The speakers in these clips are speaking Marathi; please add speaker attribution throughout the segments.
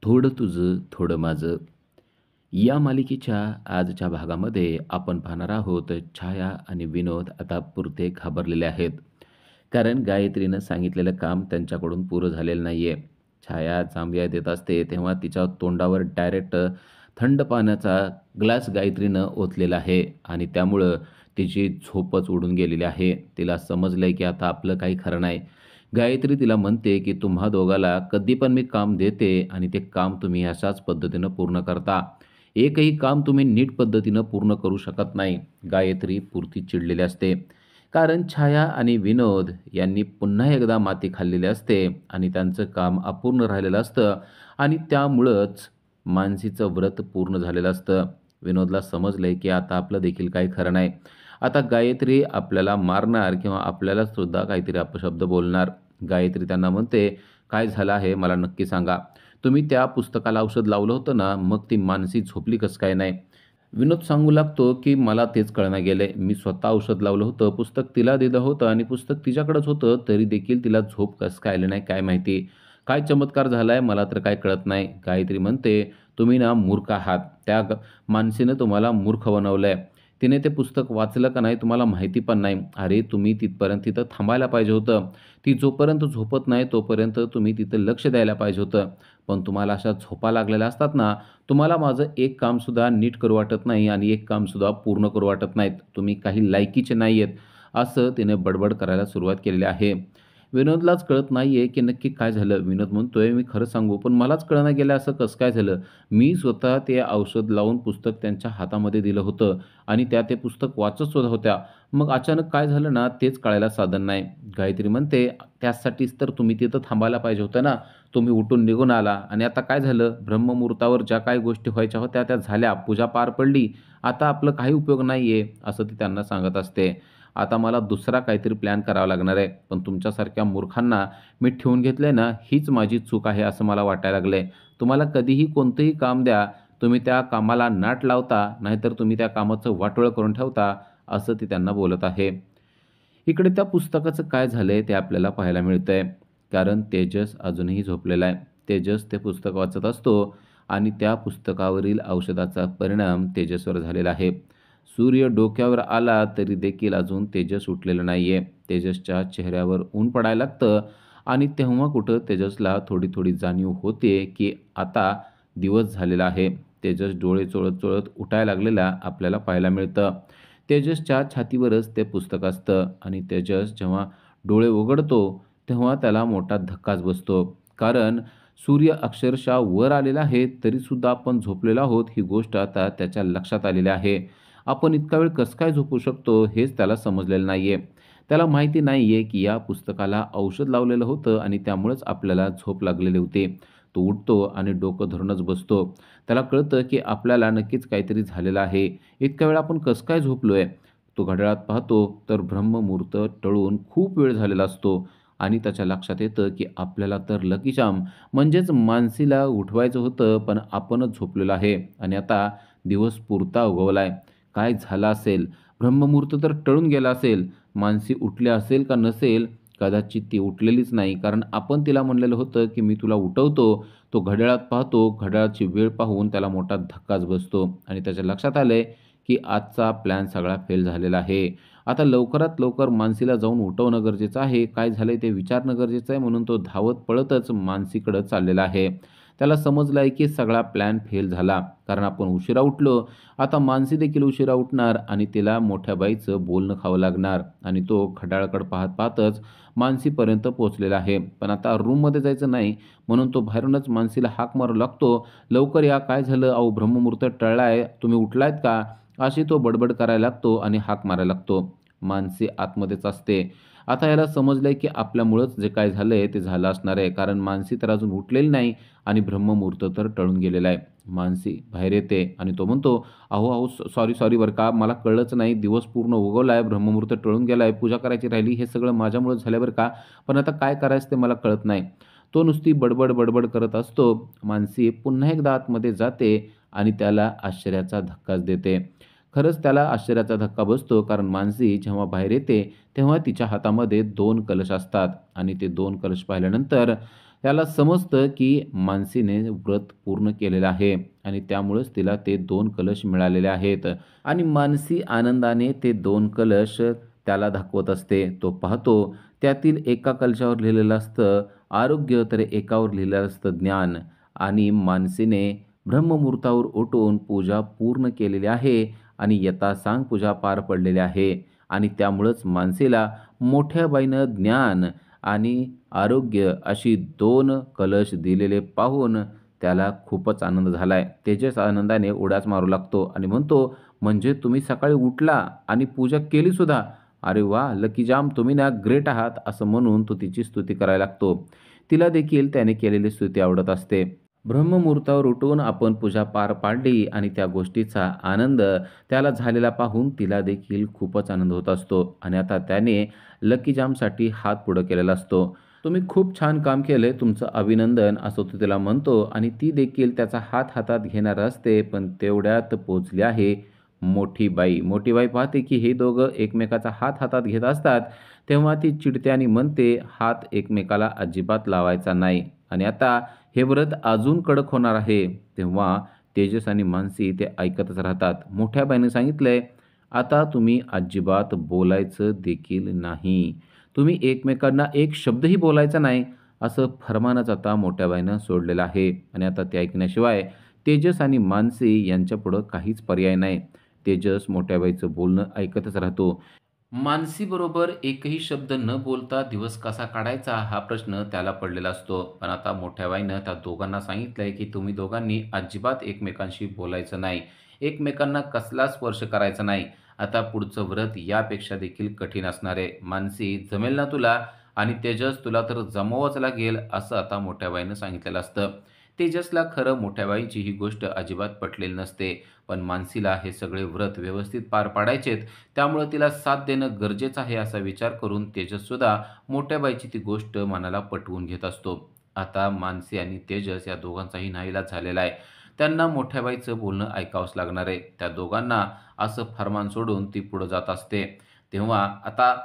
Speaker 1: थोडं तुझं थोडं माझं या मालिकेच्या आजच्या भागामध्ये आपण पाहणार आहोत छाया आणि विनोद आता पुरते घाबरलेले आहेत. कारण गायत्रीनं सांगितलेलं काम त्यांच्याकडून पुरं झालेलं नाहीये. छाया जांभया देत असते तेव्हा तिच्या तोंडावर डायरेक्ट थंड पाण्याचा ग्लास गायत्रीनं ओतलेला आहे आणि त्यामुळं तिची झोपच उडून गेलेली आहे. तिला समजलंय की आता आपलं काही खरं नाही. गायत्री तिला म्हणते की तुम्हा दोघाला कधी पण मी काम देते आणि ते काम तुम्ही अशाच पद्धतीनं पूर्ण करता. एकही काम तुम्ही नीट पद्धतीनं पूर्ण करू शकत नाही. गायत्री पुरती चिडलेली असते. कारण छाया आणि विनोद यांनी पुन्हा एकदा माती खाल्लेली असते आणि त्यांचं काम अपूर्ण राहिलेलं असतं आणि त्यामुळंच मानसीचं व्रत पूर्ण झालेलं असतं. विनोदला समजलंय की आता आपलं देखील काही खरं नाही. आता गायत्री आपल्याला मारणार किंवा आपल्याला सुद्धा काहीतरी अपशब्द बोलणार. गायत्री त्यांना म्हणते, "काय झालं आहे मला नक्की सांगा. तुम्ही त्या पुस्तकाला औषध लावलं होतं ना, मग ती मानसी झोपली कसं काय नाही?" विनोद सांगू लागतो, की "मला तेच कळना गेलंय. मी स्वतः औषध लावलं होतं, पुस्तक तिला दिलं होतं आणि पुस्तक तिच्याकडेच होतं, तरी देखील तिला झोप कसं काय आली नाही काय माहिती. काय चमत्कार झालाय मला तर काही कळत नाही." गायत्री म्हणते, "तुम्ही ना मूर्ख आहात. त्या मानसीनं तुम्हाला मूर्ख बनवलंय. तिने ते पुस्तक वाचलं का नाही तुम्हाला माहिती पण नाही. अरे, तुम्ही तिथपर्यंत तिथं थांबायला पाहिजे होतं. ती जोपर्यंत झोपत नाही तोपर्यंत तुम्ही तिथं लक्ष द्यायला पाहिजे होतं. पण तुम्हाला अशा झोपा लागलेल्या असतात ना, तुम्हाला माझं एक कामसुद्धा नीट करू वाटत नाही आणि एक कामसुद्धा पूर्ण करू वाटत नाहीत. तुम्ही काही लायकीचे नाही आहेत." असं तिने बडबड करायला सुरुवात केलेली आहे. विनोदलाच कळत नाहीये, की नक्की काय झालं. विनोद म्हणतोय, "मी खरं सांगू, पण मलाच कळना गेलं असं कसं काय झालं? मी स्वतः ते औषध लावून पुस्तक त्यांच्या हातामध्ये दिलं होतं आणि त्या ते पुस्तक वाचत सुद्धा होत्या. मग अचानक काय झालं ना, तेच कळायला साधन नाही." गायत्री म्हणते, "त्यासाठीच तर तुम्ही तिथं थांबायला पाहिजे होतं ना. तुम्ही उठून निघून आला आणि आता काय झालं? ब्रह्ममुहूर्तावर ज्या काही गोष्टी व्हायच्या होत्या त्या झाल्या. पूजा पार पडली. आता आपलं काही उपयोग नाहीये." असं ती त्यांना सांगत असते. "आता मला दुसरा काहीतरी प्लॅन करावा लागणार आहे. पण तुमच्यासारख्या मूर्खांना मी ठेवून घेतलंय ना, हीच माझी चूक आहे असं मला वाटायला लागलंय. तुम्हाला कधीही कोणतंही काम द्या, तुम्ही त्या कामाला नाट लावता, नाहीतर तुम्ही त्या कामाचं वाटोळं करून ठेवता." असं ती त्यांना बोलत आहे. इकडे त्या पुस्तकाचं काय झालंय ते आपल्याला पाहायला मिळतंय. कारण तेजस अजूनही झोपलेला आहे. तेजस ते पुस्तक वाचत असतो आणि त्या पुस्तकावरील औषधाचा परिणाम तेजसवर झालेला आहे. सूर्य डोक्यावर आला तरी देखील अजून तेजस उठलेलं नाहीये. तेजसच्या चेहऱ्यावर ऊन पडायला लागतं आणि तेव्हा कुठं तेजसला थोडी-थोडी जाणीव होते, की आता दिवस झालेला आहे. तेजस डोळे चोळत-चोळत उठायला लागलेला आपल्याला पाहायला मिळतं. तेजसच्या छातीवरच ते पुस्तक असतं आणि तेजस जेव्हा डोळे उघडतो, तेव्हा त्याला मोठा धक्काच बसतो. कारण सूर्य अक्षरशः वर आलेला आहे, तरीसुद्धा आपण झोपलेलो आहोत, ही गोष्ट आता त्याच्या लक्षात आलेली आहे. आपण इतका वेळ कसं काय झोपू शकतो, हेच त्याला समजलेलं नाहीये. त्याला माहिती नाहीये, की या पुस्तकाला औषध लावलेलं होतं आणि त्यामुळेच आपल्याला झोप लागलेली होती. तो उठतो आणि डोकं धरूनच बसतो. त्याला कळतं, की आपल्याला नक्कीच काहीतरी झालेलं आहे. इतक्या वेळ आपण कसं काय झोपलोय? तो घड्याळात पाहतो तर ब्रह्ममुहूर्त टळून खूप वेळ झालेला असतो आणि त्याच्या लक्षात येतं, की आपल्याला तर लकी चार्म म्हणजेच मानसीला उठवायचं होतं, पण आपणच झोपलेलो आहे आणि आता दिवस पुरता उगवलाय. काय झालं असेल? ब्रह्ममुहूर्त तर टळून गेला असेल. मानसी उठली असेल का नसेल? कदाचित ती उठलेलीच नाही. कारण आपण तिला म्हणलेलं होतं, की "मी तुला उठवतो." तो घड्याळात पाहतो. घड्याळाची वेळ पाहून त्याला मोठा धक्काच बसतो आणि त्याच्या लक्षात आलंय, की आजचा प्लॅन सगळा फेल झालेला आहे. आता लवकरात लवकर मानसीला जाऊन उठवणं गरजेचं आहे. काय झालंय ते विचारणं गरजेचं आहे म्हणून तो धावत पळतच मानसीकडं चाललेला आहे. त्याला समजलं आहे, की सगळा प्लॅन फेल झाला. कारण आपण उशिरा उठलो. आता मानसी देखील उशिरा उठणार आणि तिला मोठ्या बाईचं बोलणं खावं लागणार आणि तो घड्याळाकडे पाहत पाहतच मानसीपर्यंत पोहोचलेला आहे. पण आता रूममध्ये जायचं नाही म्हणून तो बाहेरूनच मानसीला हाक मारू लागतो. "लवकर या, काय झालं? अहो ब्रह्ममुहूर्त टळलाय. तुम्ही उठलायत का?" अशी तो बडबड करायला लागतो आणि हाक मारायला लागतो. मानसी आतमध्येच असते. आता याला समजलंय, की आपल्यामुळंच जे काही झालंय ते झालं असणार आहे. कारण मानसी तर अजून उठलेली नाही आणि ब्रह्ममुहूर्त तर टळून गेलेला आहे. मानसी बाहेर येते आणि तो म्हणतो, "अहो, अहो, सॉरी, सॉरी बरं का. मला कळलंच नाही. दिवस पूर्ण उगवला ब्रह्ममुहूर्त टळून गेलाय. पूजा करायची राहिली. हे सगळं माझ्यामुळेच झालं बरं का. पण आता काय करायचं ते मला कळत नाही." तो नुसती बडबड, बडबड करत असतो. मानसी पुन्हा एकदा आतमध्ये जाते आणि त्याला आश्चर्याचा धक्काच देते. खरंच त्याला आश्चर्याचा धक्का बसतो कारण मानसी जेव्हा बाहेर येते, तेव्हा तिच्या हातामध्ये 2 कलश असतात आणि ते 2 कलश पाहिल्यानंतर त्याला समजतं की मानसीने व्रत पूर्ण केलेलं आहे आणि त्यामुळेच तिला ते 2 कलश मिळालेले आहेत आणि मानसी आनंदाने ते 2 कलश त्याला दाखवत असते. तो पाहतो त्यातील एका कलशावर लिहिलेलं असतं आरोग्य, तर एकावर लिहिलेलं असतं ज्ञान आणि मानसीने ब्रह्ममुहूर्तावर उठून पूजा पूर्ण केलेली आहे आणि यथासांग पूजा पार पडलेली आहे आणि त्यामुळंच मानसीला मोठ्या बाईनं ज्ञान आणि आरोग्य अशी 2 कलश दिलेले पाहून त्याला खूपच आनंद झालाय. तेजस आनंदाने उड्याच मारू लागतो आणि म्हणतो, "म्हणजे तुम्ही सकाळी उठला आणि पूजा केलीसुद्धा? अरे वाह! लकी जाम तुम्ही ना ग्रेट आहात." असं म्हणून तो तिची स्तुती करायला लागतो. तिला देखील त्याने केलेली स्तुती आवडत असते. ब्रह्ममुहूर्तावर उठून आपण पूजा पार पाडली आणि त्या गोष्टीचा आनंद त्याला झालेला पाहून तिला देखील खूपच आनंद होत असतो आणि आता त्याने लकी जामसाठी हात पुढं केलेला असतो. "तुम्ही खूप छान काम केलंय, तुमचं अभिनंदन," असं तो तिला म्हणतो आणि ती देखील त्याचा हात हातात घेणार असते, पण तेवढ्यात पोहोचली आहे मोठी बाई. मोठी बाई पाहते की हे दोघं एकमेकाचा हात हातात घेत असतात, तेव्हा ती चिडते आणि म्हणते, "हात एकमेकाला अजिबात लावायचा नाही." आणि आता हे व्रत अजून कडक होणार आहे. तेव्हा तेजस आणि मानसी ते ऐकतच राहतात. मोठ्या बाईने सांगितलंय, "आता तुम्ही अजिबात बोलायचं देखील नाही. तुम्ही एकमेकांना एक शब्दही बोलायचा नाही." असं फर्मानच आता मोठ्या बाईनं सोडलेलं आहे आणि आता ते ऐकण्याशिवाय तेजस आणि मानसी यांच्यापुढं काहीच पर्याय नाही. तेजस मोठ्या बाईचं बोलणं ऐकतच राहतो. मानसीबरोबर एकही शब्द न बोलता दिवस कसा काढायचा हा प्रश्न त्याला पडलेला असतो. पण आता मोठ्या बाईनं त्या दोघांना सांगितलंय, की तुम्ही दोघांनी अजिबात एकमेकांशी बोलायचं नाही. एकमेकांना कसलाच स्पर्श करायचा नाही. आता पुढचं व्रत यापेक्षा देखील कठीण असणार आहे. मानसी जमेल ना तुला? आणि तेजस तुला तर जमवावंच लागेल, असं आता मोठ्या बाईनं सांगितलेलं असतं. तेजसला खरं मोठ्या बाईची ही गोष्ट अजिबात पटलेली नसते. पण मानसीला हे सगळे व्रत व्यवस्थित पार पाडायचेत. त्यामुळं तिला साथ देणं गरजेचं आहे असा विचार करून तेजससुद्धा मोठ्या बाईची ती गोष्ट मनाला पटवून घेत असतो. आता मानसी आणि तेजस या दोघांचाही नाईलाज झालेला आहे. त्यांना मोठ्या बाईचं बोलणं ऐकावंच लागणार आहे. त्या दोघांना असं फर्मान सोडून ती पुढे जात असते. तेव्हा आता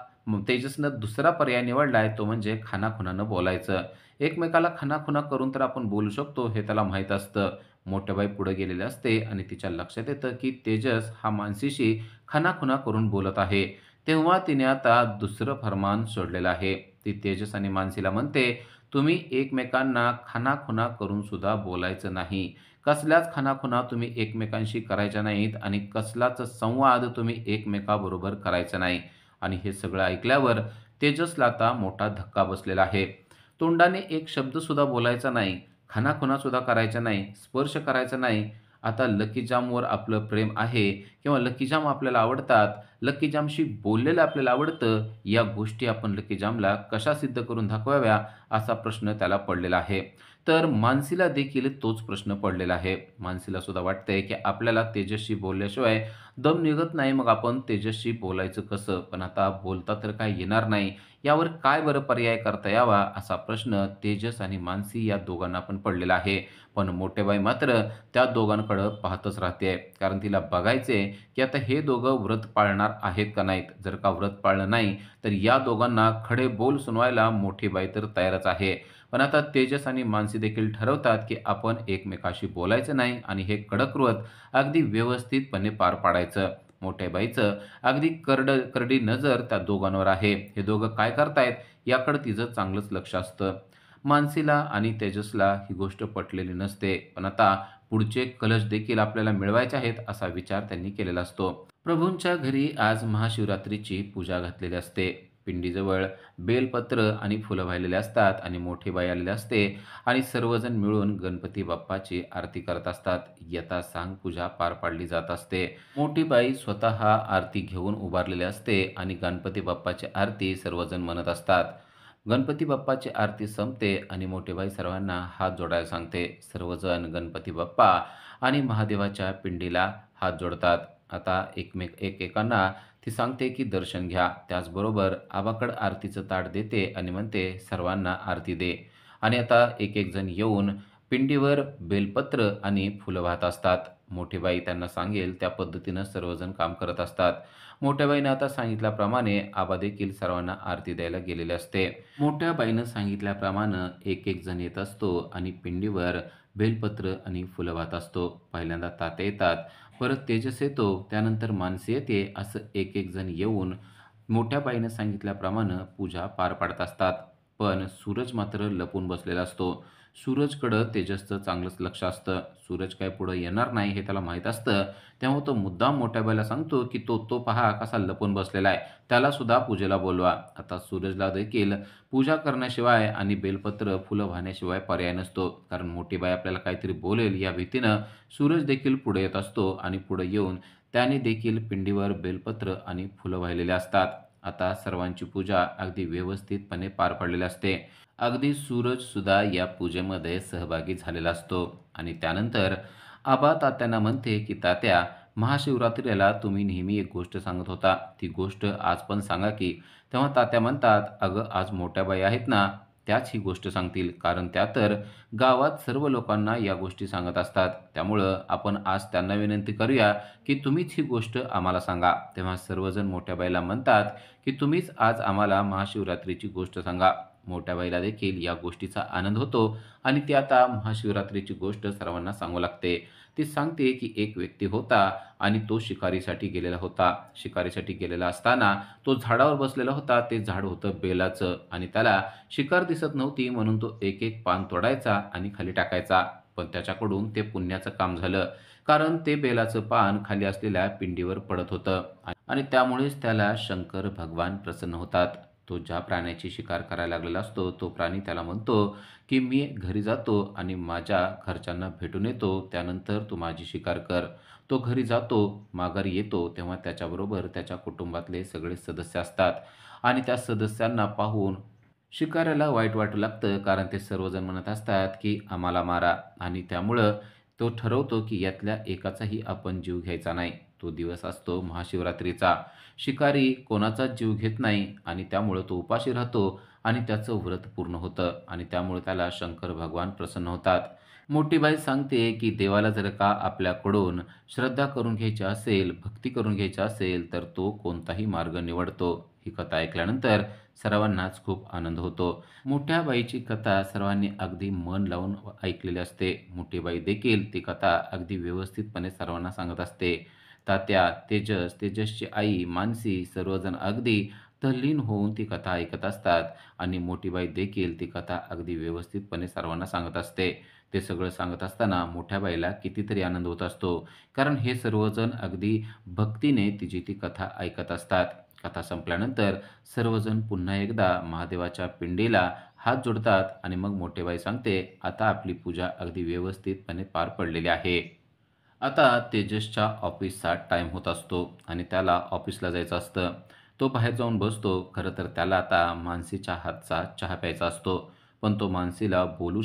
Speaker 1: तेजसनं दुसरा पर्याय निवडलाय तो म्हणजे खाणाखुणानं बोलायचं. एकमेकाला खाणाखुणा करून तर आपण बोलू शकतो हे त्याला माहीत असतं. मोठ्या पुढे गेलेली असते आणि तिच्या लक्षात येतं की तेजस हा मानसीशी खाणाखुणा करून बोलत आहे. तेव्हा तिने आता दुसरं फर्मान सोडलेलं आहे. ती तेजस आणि मानसीला म्हणते, "तुम्ही एकमेकांना खाणाखुणा करून सुद्धा बोलायचं नाही. कसल्याच खाणाखुणा तुम्ही एकमेकांशी करायच्या नाहीत आणि कसलाच संवाद तुम्ही एकमेकाबरोबर करायचा नाही." आणि हे सगळं ऐकल्यावर तेजसला आता मोठा धक्का बसलेला आहे. तोंडाने एक शब्दसुद्धा बोलायचा नाही, खाणाखुणासुद्धा करायच्या नाही, स्पर्श करायचा नाही. आता लकी जामवर आपलं प्रेम आहे किंवा लकी जाम आपल्याला आवडतात, लकी जामशी बोललेलं आपल्याला आवडतं, या गोष्टी आपण लकी जामला कशा सिद्ध करून दाखवाव्या, असा प्रश्न त्याला पडलेला आहे. तर मानसीला देखील तोच प्रश्न पडलेला आहे. मानसीला सुद्धा वाटतंय, की आपल्याला तेजसशी बोलल्याशिवाय दम निघत नाही, मग आपण तेजसशी बोलायचं कसं? पण आता बोलता तर काही येणार नाही. यावर काय बरं पर्याय करता यावा, असा प्रश्न तेजस आणि मानसी या दोघांना पण पडलेला आहे. पण मोठेबाई मात्र त्या दोघांकडं पाहतच राहते. कारण तिला बघायचंय, की आता हे दोघं व्रत पाळणार आहेत का नाहीत? जर का व्रत पाळलं नाही, तर या दोघांना खडे बोल सुनवायला मोठी बाई तर तयारच आहे. पण आता तेजस आणि मानसी देखील ठरवतात, की आपण एकमेकाशी बोलायचं नाही आणि हे कडक व्रत अगदी व्यवस्थितपणे पार पाडायचं. मोठ्या बाईचं अगदी करडी नजर त्या दोघांवर आहे. हे दोघं काय करतायत याकडे तिचं चांगलंच लक्ष असतं. मानसीला आणि तेजसला ही गोष्ट पटलेली नसते. पण आता पुढचे कलश देखील आपल्याला मिळवायचे आहेत असा विचार त्यांनी केलेला असतो. प्रभूंच्या घरी आज महाशिवरात्रीची पूजा घातलेली असते. पिंडीजवळ बेलपत्र आणि फुलं वाहिलेले असतात आणि मोठी बाई आलेली असते आणि सर्वजण मिळून गणपती बाप्पाची आरती करत असतात. यथासांग पूजा पार पाडली जात असते. मोठी बाई स्वतः आरती घेऊन उभारलेली असते आणि गणपती बाप्पाची आरती सर्वजण म्हणत असतात. गणपती बाप्पाची आरती संपते आणि मोठी बाई सर्वांना हात जोडायला सांगते. सर्वजण गणपती बाप्पा आणि महादेवाच्या पिंडीला हात जोडतात. आता एकेकांना ती सांगते की दर्शन घ्या. त्याचबरोबर आबाकडं आरतीचं ताट देते आणि म्हणते, "सर्वांना आरती दे." आणि आता एक-एक जण येऊन पिंडीवर बेलपत्र आणि फुलं वाहत असतात. मोठी बाई त्यांना सांगेल त्या पद्धतीनं सर्वजण काम करत असतात. मोठ्या बाईनं आता सांगितल्याप्रमाणे आबा देखील सर्वांना आरती द्यायला गेलेले असते. मोठ्या बाईनं सांगितल्याप्रमाणे एक एक जण येत असतो आणि पिंडीवर बेलपत्र आणि फुलं वाहत असतो. पहिल्यांदा तात्या येतात, परत तेजस येतो, त्यानंतर मानसी येते. असं एक एक जण येऊन मोठ्या बाईनं सांगितल्याप्रमाणे पूजा पार पाडत असतात. पण सूरज मात्र लपून बसलेला असतो. सूरजकडं तेजसचं चांगलंच लक्ष असतं. सूरज काय पुढं येणार नाही हे त्याला माहीत असतं. तेव्हा तो मुद्दाम मोठ्या बाईला सांगतो, की "तो तो पहा कसा लपून बसलेला आहे. त्यालासुद्धा पूजेला बोलवा." आता सूरजला देखील पूजा करण्याशिवाय आणि बेलपत्र, फुलं वाहण्याशिवाय पर्याय नसतो. कारण मोठी बाई आपल्याला काहीतरी बोलेल या भीतीनं सूरज देखील पुढे येत असतो आणि पुढे येऊन त्याने देखील पिंडीवर बेलपत्र आणि फुलं वाहिलेली असतात. आता सर्वांची पूजा अगदी व्यवस्थितपणे पार पडलेली असते. अगदी सूरजसुद्धा या पूजेमध्ये सहभागी झालेला असतो आणि त्यानंतर आबा तात्यांना म्हणते, की "तात्या, महाशिवरात्रीला तुम्ही नेहमी एक गोष्ट सांगत होता. ती गोष्ट आज पण सांगा की." तेव्हा तात्या म्हणतात, "अगं, आज मोठ्या बाई आहेत ना, त्याच ही गोष्ट सांगतील. कारण त्या तर गावात सर्व लोकांना या गोष्टी सांगत असतात. त्यामुळं आपण आज त्यांना विनंती करूया, की तुम्हीच ही गोष्ट आम्हाला सांगा." तेव्हा सर्वजण मोठ्या बाईला म्हणतात, की "तुम्हीच आज आम्हाला महाशिवरात्रीची गोष्ट सांगा." मोठ्या बाईला देखील या गोष्टीचा आनंद होतो आणि ती आता महाशिवरात्रीची गोष्ट सर्वांना सांगू लागते. ती सांगते, की एक व्यक्ती होता आणि तो शिकारीसाठी गेलेला होता. शिकारीसाठी गेलेला असताना तो झाडावर बसलेला होता. ते झाड होतं बेलाचं आणि त्याला शिकार दिसत नव्हती म्हणून तो एक-एक पान तोडायचा आणि खाली टाकायचा. पण त्याच्याकडून ते पुण्याचं काम झालं. कारण ते बेलाचं पान खाली असलेल्या पिंडीवर पडत होतं आणि त्यामुळेच त्याला शंकर भगवान प्रसन्न होतात. तो ज्या प्राण्याची शिकार करायला लागलेला असतो, तो प्राणी त्याला म्हणतो, की "मी घरी जातो आणि माझ्या घरच्यांना भेटून येतो. त्यानंतर तू माझी शिकार कर." तो घरी जातो, माघारी येतो, तेव्हा त्याच्याबरोबर त्याच्या कुटुंबातले सगळे सदस्य असतात आणि त्या सदस्यांना पाहून शिकाऱ्याला वाईट वाटू लागतं. कारण ते सर्वजण म्हणत असतात, की "आम्हाला मारा." आणि त्यामुळं तो ठरवतो, की यातल्या एकाचाही आपण जीव घ्यायचा नाही. तो दिवस असतो महाशिवरात्रीचा. शिकारी कोणाचाच जीव घेत नाही आणि त्यामुळं तो उपाशी राहतो आणि त्याचं व्रत पूर्ण होतं आणि त्यामुळे त्याला शंकर भगवान प्रसन्न होतात. मोठी बाई सांगते, की देवाला जर का आपल्याकडून श्रद्धा करून घ्यायची असेल, भक्ती करून घ्यायची असेल, तर तो कोणताही मार्ग निवडतो. ही कथा ऐकल्यानंतर सर्वांनाच खूप आनंद होतो. मोठ्या बाईची कथा सर्वांनी अगदी मन लावून ऐकलेली असते. मोठी बाई देखील ती कथा अगदी व्यवस्थितपणे सर्वांना सांगत असते. तात्या, तेजस, तेजसची आई, मानसी सर्वजण अगदी तल्लीन होऊन ती कथा ऐकत असतात आणि मोठी बाई देखील ती कथा अगदी व्यवस्थितपणे सर्वांना सांगत असते. ते सगळं सांगत असताना मोठ्या बाईला कितीतरी आनंद होत असतो. कारण हे सर्वजण अगदी भक्तीने तिची ती कथा ऐकत असतात. कथा संपल्यानंतर सर्वजण पुन्हा एकदा महादेवाच्या पिंडीला हात जोडतात आणि मग मोठी बाई सांगते, "आता आपली पूजा अगदी व्यवस्थितपणे पार पडलेली आहे." आता तेजसच्या ऑफिसचा टाईम होत असतो आणि त्याला ऑफिसला जायचं असतं. तो बाहेर जाऊन बसतो. खरं तर त्याला आता मानसीच्या हातचा चहा प्यायचा असतो. पण तो मानसीला बोलवू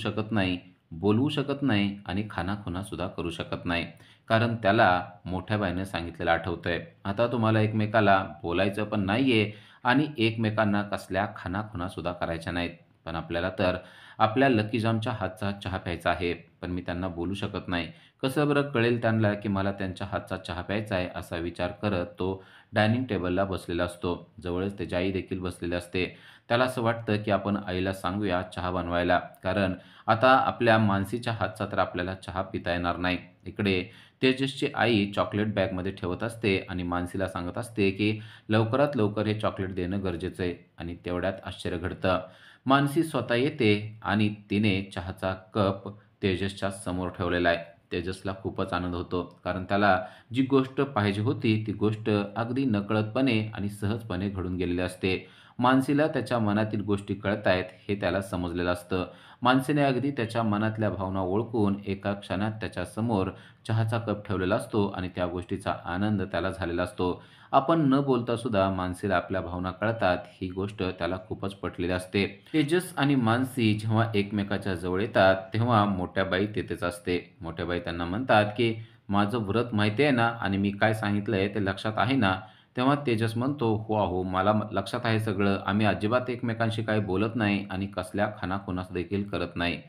Speaker 1: शकत नाही आणि खाणाखुणासुद्धा करू शकत नाही. कारण त्याला मोठ्या बाईनं सांगितलेलं आठवतंय. आता तुम्हाला एकमेकाला बोलायचं पण नाहीये आणि एकमेकांना कसल्या खाणाखुणासुद्धा करायच्या नाहीत. पण आपल्याला तर आपल्या लकी जामच्या हातचा चहा प्यायचा आहे. पण मी त्यांना बोलू शकत नाही. कसं बरं कळेल त्यांना, की मला त्यांच्या हातचा चहा प्यायचा आहे, असा विचार करत तो डायनिंग टेबलला बसलेला असतो. जवळच त्याची आई देखील बसलेली असते. त्याला असं वाटतं, की आपण आईला सांगूया चहा बनवायला. कारण आता आपल्या मानसीच्या हातचा तर आपल्याला चहा पिता येणार नाही. इकडे तेजसची आई चॉकलेट बॅगमध्ये ठेवत असते आणि मानसीला सांगत असते, की लवकरात लवकर हे चॉकलेट देणं गरजेचं आहे आणि तेवढ्यात आश्चर्य घडतं. मानसी स्वतः येते आणि तिने चहाचा कप तेजसच्या समोर ठेवलेला आहे. तेजसला खूपच आनंद होतो. कारण त्याला जी गोष्ट पाहिजे होती, ती गोष्ट अगदी नकळतपणे आणि सहजपणे घडून गेलेली असते. मानसीला त्याच्या मनातील गोष्टी कळतायत हे त्याला समजलेलं असतं. मानसीने अगदी त्याच्या मनातल्या भावना ओळखून एका क्षणात त्याच्यासमोर चहाचा कप ठेवलेला असतो आणि त्या गोष्टीचा आनंद त्याला झालेला असतो. आपण न बोलता सुद्धा मानसीला आपल्या भावना कळतात ही गोष्ट त्याला खूपच पटलेली असते. तेजस आणि मानसी जेव्हा एकमेकाच्या जवळ येतात तेव्हा मोठ्या बाई तेथेच असते. मोठ्या बाई त्यांना म्हणतात, की "माझं व्रत माहिती आहे ना आणि मी काय सांगितलंय ते लक्षात आहे ना?" तेव्हा तेजस म्हणतो, "हो, अहो मला लक्षात आहे सगळं. आम्ही अजिबात एकमेकांशी काही बोलत नाही आणि कसल्या खाणाखुणास देखील करत नाही."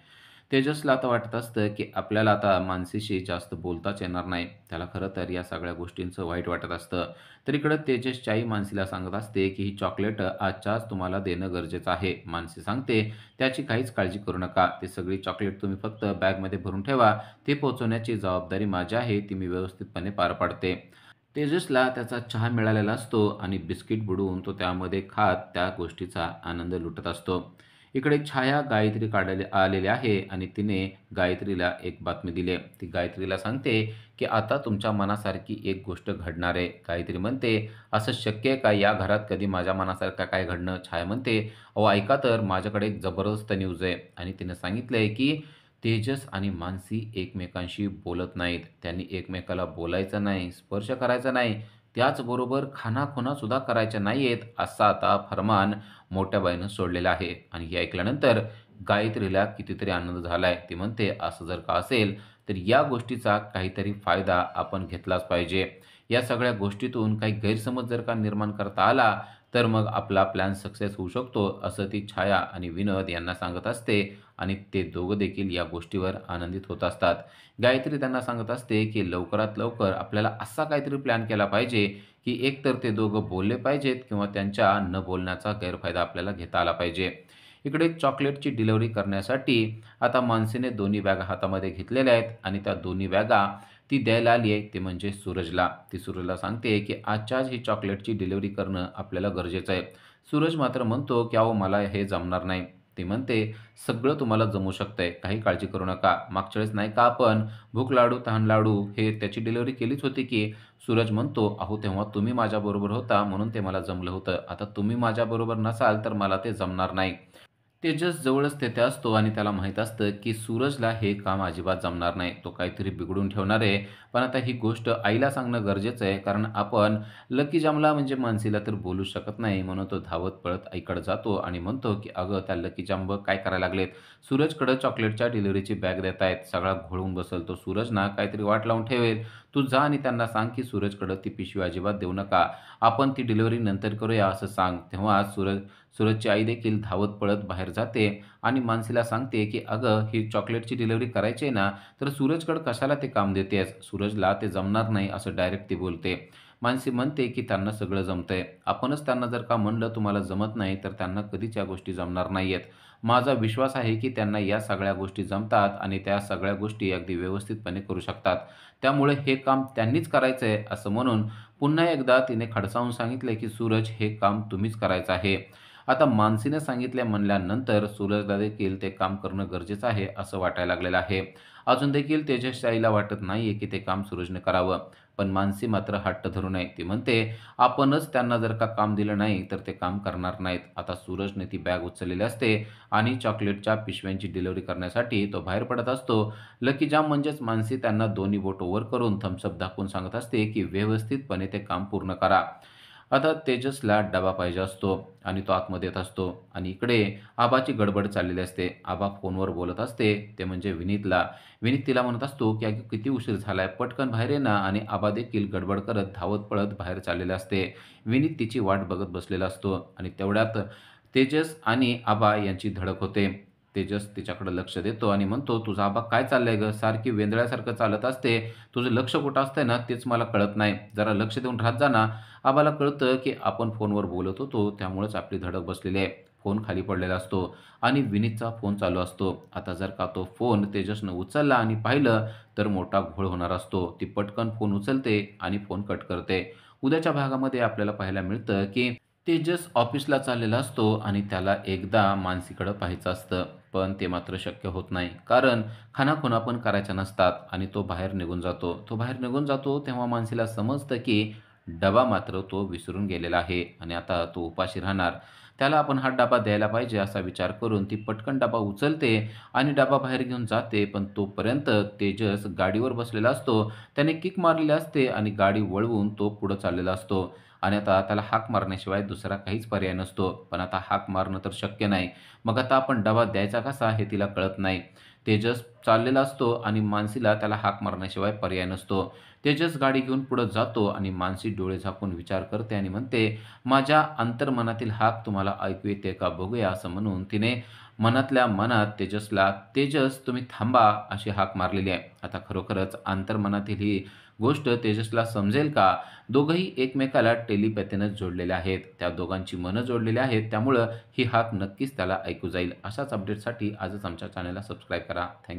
Speaker 1: तेजसला आता वाटत असतं, की आपल्याला आता मानसीशी जास्त बोलताच येणार नाही. त्याला खरं तर या सगळ्या गोष्टींचं वाईट वाटत असतं. तर इकडं तेजसची आई मानसीला सांगत असते, की ही चॉकलेट आजच्या आज तुम्हाला देणं गरजेचं आहे. मानसी सांगते, "त्याची काहीच काळजी करू नका. ते सगळी चॉकलेट तुम्ही फक्त बॅगमध्ये भरून ठेवा. ते पोहोचवण्याची जबाबदारी माझी आहे. ती मी व्यवस्थितपणे पार पाडते." तेजसला त्याचा चहा मिळालेला असतो आणि बिस्किट बुडवून तो त्यामध्ये खात त्या गोष्टीचा आनंद लुटत असतो. इकडे छाया गायत्रीकडे आलेली आहे आणि तिने गायत्रीला एक बातमी दिली आहे. ती गायत्रीला सांगते, की आता तुमच्या मनासारखी एक गोष्ट घडणार आहे. गायत्री म्हणते, "असं शक्य आहे का या घरात कधी माझ्या मनासारखं काय घडणं?" छाया म्हणते, "अहो ऐका तर माझ्याकडे एक जबरदस्त न्यूज आहे." आणि तिने सांगितलंय, की तेजस आणि मानसी एकमेकांशी बोलत नाहीत. त्यांनी एकमेकाला बोलायचं नाही, स्पर्श करायचा नाही. त्याचबरोबर खाणाखुणासुद्धा करायच्या नाहीयेत, असा आता फर्मान मोठ्या बाईनं सोडलेला आहे. आणि हे ऐकल्यानंतर गायत्रीला कितीतरी आनंद झालाय. ती म्हणते, "असं जर का असेल, तर या गोष्टीचा काहीतरी फायदा आपण घेतलाच पाहिजे. या सगळ्या गोष्टीतून काही गैरसमज जर का निर्माण करता आला, तर मग आपला प्लॅन सक्सेस होऊ शकतो." असं ती छाया आणि विनोद यांना सांगत असते आणि ते दोघं देखील या गोष्टीवर आनंदित होत असतात. गायत्री त्यांना सांगत असते, की लवकरात लवकर आपल्याला असा काहीतरी प्लॅन केला पाहिजे, की एकतर ते दोघं बोलले पाहिजेत किंवा त्यांच्या न बोलण्याचा गैरफायदा आपल्याला घेता आला पाहिजे. इकडे चॉकलेटची डिलिव्हरी करण्यासाठी आता मानसीने दोन्ही बॅगा हातामध्ये घेतलेल्या आहेत आणि त्या दोन्ही बॅगा ती द्यायला आली आहे, ते म्हणजे सूरजला. ती सूरजला सांगते, की आजच्या आज ही चॉकलेटची डिलिव्हरी करणं आपल्याला गरजेचं आहे. सूरज मात्र म्हणतो, की "अहो मला हे जमणार नाही." ती म्हणते, "सगळं तुम्हाला जमू शकतंय. काही काळजी करू नका. मागच्या वेळेस नाही का आपण भूक लाडू, तहान लाडू हे त्याची डिलिव्हरी केलीच होती की?" सूरज म्हणतो, "अहो तेव्हा तुम्ही माझ्याबरोबर होता म्हणून ते मला जमलं होतं. आता तुम्ही माझ्याबरोबर नसाल तर मला ते जमणार नाही." तेजस जवळच तेथे असतो आणि त्याला माहीत असतं, की सूरजला हे काम अजिबात जमणार नाही. तो काहीतरी बिघडून ठेवणार आहे. पण आता ही गोष्ट आईला सांगणं गरजेचं आहे. कारण आपण लकी जामला म्हणजे मानसीला तर बोलू शकत नाही. म्हणून तो धावत पळत आईकडे जातो आणि म्हणतो, की "अगं त्या लकी जांब काय करायला लागलेत? सूरजकडे चॉकलेटच्या डिलिव्हरीची बॅग देत आहेत." सगळा घोळून बसेल तो सूरज ना काहीतरी वाट लावून ठेवेल. "तू जा आणि त्यांना सांग, की सूरजकडे ती पिशवी अजिबात देऊ नका. आपण ती डिलिव्हरी नंतर करूया असं सांग." तेव्हा सूरजची आई देखील धावत पळत बाहेर जाते आणि मानसीला सांगते, की "अगं, ही चॉकलेटची डिलिव्हरी करायची आहे ना, तर सूरजकडे कशाला ते काम देतेस? सूरजला ते जमणार नाही." असं डायरेक्ट ती बोलते. मानसी म्हणते, की "त्यांना सगळं जमतंय. आपणच त्यांना जर का म्हणलं तुम्हाला जमत नाही, तर त्यांना कधीच या गोष्टी जमणार नाहीयेत. माझा विश्वास आहे, की त्यांना या सगळ्या गोष्टी जमतात आणि त्या सगळ्या गोष्टी अगदी व्यवस्थितपणे करू शकतात. त्यामुळे हे काम त्यांनीच करायचं असं म्हणून पुन्हा एकदा तिने खडसावून सांगितले, की "सूरज, हे काम तुम्हीच करायचं आहे." आता मानसीने सांगितले म्हणल्यानंतर सूरजला देखील ते काम करणं गरजेचं आहे असं वाटायला लागलेलं आहे. अजून देखील तेजसच्या आईला वाटत नाहीये, की ते काम सूरजने करावं. पण मानसी मात्र हट्ट धरू नये. ती म्हणते, "आपणच त्यांना जर का काम दिलं नाही, तर ते काम करणार नाहीत." आता सूरजने ती बॅग उचललेली असते आणि चॉकलेटच्या पिशव्यांची डिलिव्हरी करण्यासाठी तो बाहेर पडत असतो. लकी जाम म्हणजेच मानसी त्यांना दोन्ही बोटं वर करून थम्स दाखवून सांगत असते, की व्यवस्थितपणे ते काम पूर्ण करा. आता तेजसला डबा पाहिजे असतो आणि तो आतमध्ये येत असतो आणि इकडे आबाची गडबड चाललेली असते. आबा फोनवर बोलत असते, ते म्हणजे विनीतला. विनीत तिला म्हणत असतो, की "अगं किती उशीर झालाय, पटकन बाहेर ये ना." आणि आबा देखील गडबड करत धावत पळत बाहेर चाललेले असते. विनीत तिची वाट बघत बसलेला असतो आणि तेवढ्यात तेजस आणि आबा यांची धडक होते. तेजस तिच्याकडे लक्ष देतो आणि म्हणतो, "तुझा आबा काय चाललंय गं? सारखी वेंदळ्यासारखं चालत असते. तुझं लक्ष कुठं असतंय ना, तेच मला कळत नाही. जरा लक्ष देऊन राहत जा ना." आम्हाला कळतं, की आपण फोनवर बोलत होतो, त्यामुळेच आपली धडक बसलेली आहे. फोन खाली पडलेला असतो आणि विनीतचा फोन चालू असतो. आता जर का तो फोन तेजसनं उचलला आणि पाहिलं, तर मोठा घोळ होणार असतो. ती पटकन फोन उचलते आणि फोन कट करते. उद्याच्या भागामध्ये आपल्याला पाहायला मिळतं, की तेजस ऑफिसला चाललेला असतो आणि त्याला एकदा मानसीकडं पाहायचं असतं. पण ते मात्र शक्य होत नाही. कारण खाणाखुणा पण करायच्या नसतात आणि तो बाहेर निघून जातो. तो बाहेर निघून जातो तेव्हा मानसीला समजतं, की डबा मात्र तो विसरून गेलेला आहे आणि आता तो उपाशी राहणार. त्याला आपण हा डबा द्यायला पाहिजे असा विचार करून ती पटकन डबा उचलते आणि डबा बाहेर घेऊन जाते. पण तोपर्यंत तेजस गाडीवर बसलेला असतो. त्याने किक मारलेली असते आणि गाडी वळवून तो पुढे चाललेला असतो आणि आता त्याला हाक मारण्याशिवाय दुसरा काहीच पर्याय नसतो. पण आता हाक मारणं तर शक्य नाही. मग आता आपण डबा द्यायचा कसा हे तिला कळत नाही. तेजस चाललेला असतो आणि मानसीला त्याला हाक मारण्याशिवाय पर्याय नसतो. तेजस गाडी घेऊन पुढे जातो आणि मानसी डोळे झाकून विचार करते आणि म्हणते, "माझ्या अंतर्मनातील हाक तुम्हाला ऐकू येते का बघूया?" असं म्हणून तिने मनातल्या मनात तेजसला, "तेजस तुम्ही थांबा" अशी हाक मारलेली आहे. आता खरोखरच अंतर्मनातील ही गोष्ट तेजसला समजेल का? दोघंही एकमेकाला टेलिपॅथीनं जोडलेले आहेत. त्या दोघांची मनं जोडलेली आहेत. त्यामुळं ही हाक नक्कीच त्याला ऐकू जाईल. अशाच अपडेटसाठी आजच आमच्या चॅनलला सबस्क्राईब करा. थँक